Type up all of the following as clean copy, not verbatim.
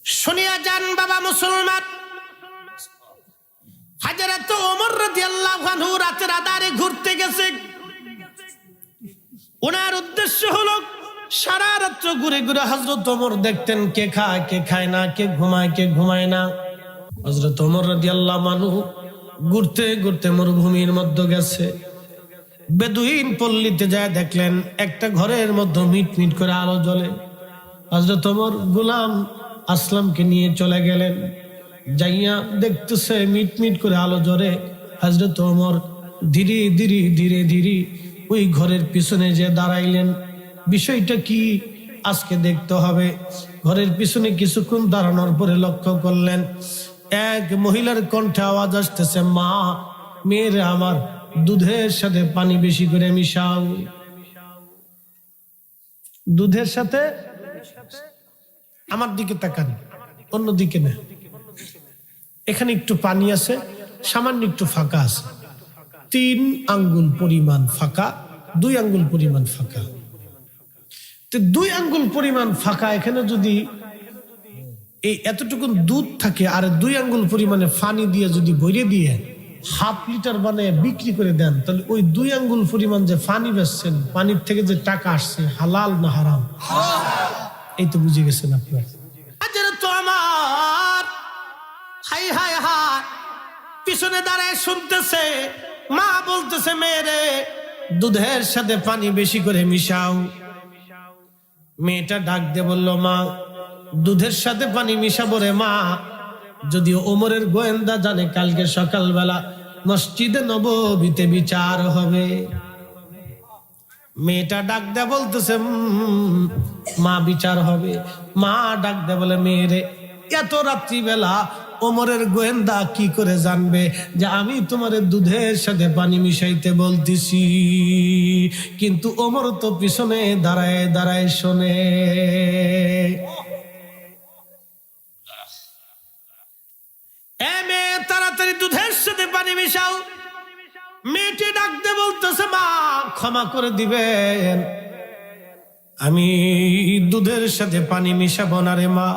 শুনিয়া যান বাবা মুসলমান, হযরত ওমর রাদিয়াল্লাহু আনহু রাতের আধারে ঘুরতে গেছে। ওনার উদ্দেশ্য হলো সারা রাত্র ঘুরে ঘুরে হযরত ওমর দেখতেন কে খায় কে খায় না, কে ঘুমায় কে ঘুমায় না। হযরত ওমর রাদিয়াল্লাহু আনহু ঘুরতে ঘুরতে মরুভূমির মধ্যে গেছে। বেদুইন পল্লীতে যায় দেখলেন একটা ঘরের মধ্যে মিট মিট করে আলো জ্বলে। হযরত ওমর গোলাম আসলামকে নিয়ে চলে গেলেন, যাইয়া দেখতেছে মিট মিট করে আলো জ্বলে। হযরত ওমর ধীরে ধীরে ধীরে ধীরে ওই ঘরের পিছনে যে দাঁড়াইলেন। বিষয়টা কি আজকে দেখতে হবে। ঘরের পিছনে কিছুক্ষণ দাঁড়ানোর পরে লক্ষ্য করলেন এক মহিলার কণ্ঠে আওয়াজ আসতেছে, মা, মেয়েরে আমার দুধের সাথে পানি বেশি করে মিশাও। দুধের সাথে, আমার দিকে তাকান, অন্যদিকে না। এখানে একটু পানি আছে, সামান্য একটু ফাঁকা আছে, 3 আঙ্গুল পরিমাণ ফাঁকা, 2 আঙ্গুল পরিমাণ ফাঁকা। 2 আঙ্গুল পরিমাণ ফাঁকা এখানে যদি এই এতটুকু দুধ থাকে আর 2 আঙ্গুল পরিমাণে পানি দিয়ে যদি ভরে দিয়ে 1/2 লিটার বানিয়ে বিক্রি করে দেন, তাহলে ওই 2 আঙ্গুল পরিমাণ যে পানি বেচছেন, পানির থেকে যে টাকা আসছে হালাল না হারাম? এই তো বুঝে গেছেন আপনার। তো আমার হাই হাই হাই পিছনে দাঁড়ায় শুনতেছে, মা বলতেছে, মেয়েরে দুধের সাথে পানি বেশি করে মিশাও। মেয়েটা ডাক দিয়ে বলল, মা, দুধের সাথে পানি মিশাবো রে মা। যদিও ওমরের গোয়েন্দা জানে কালকে সকালবেলা মসজিদে নববীতে বিচার হবে। মেয়েটা ডাক দেয়া বলতেছে, মা, বিচার হবে? মা ডাক দেয়া বলে, মেয়েরে এত রাত্রিবেলা ওমরের গোয়েন্দা কি করে জানবে যে আমি তোমার দুধের সাথে পানি মিশাইতে বলতেছি? কিন্তু ওমর তো পিছনে দাঁড়ায় দাঁড়ায় শোনে। মেয়ে, তাড়াতাড়ি দুধের সাথে পানি মিশাও। মেয়েটি ডাকতে বলতেছে, মা, ক্ষমা করে দিবেন, আমি দুধের সাথে পানি মিশাবো না রে মা।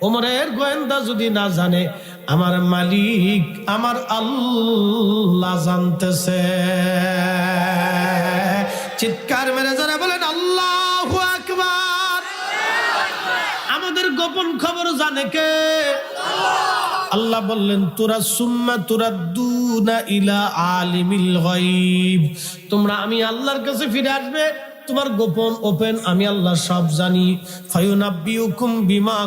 ওমরের গোয়েন্দা যদি না জানে, আমার মালিক আমার আল্লাহ জানতেছে। চিৎকার মেরে যারা বলেন আল্লাহু আকবার। আমাদের গোপন খবর জানে কে? আল্লাহ বললেন, তোরা সুম্মা তুরাদ্দুনা ইলা আলিমিল গায়ব, তোমরা আমি আল্লাহর কাছে ফিরে আসবে, তোমার গোপন ওপেন আমি আল্লাহ সব জানি। ফায়ুনাব্বিউকুম বিমা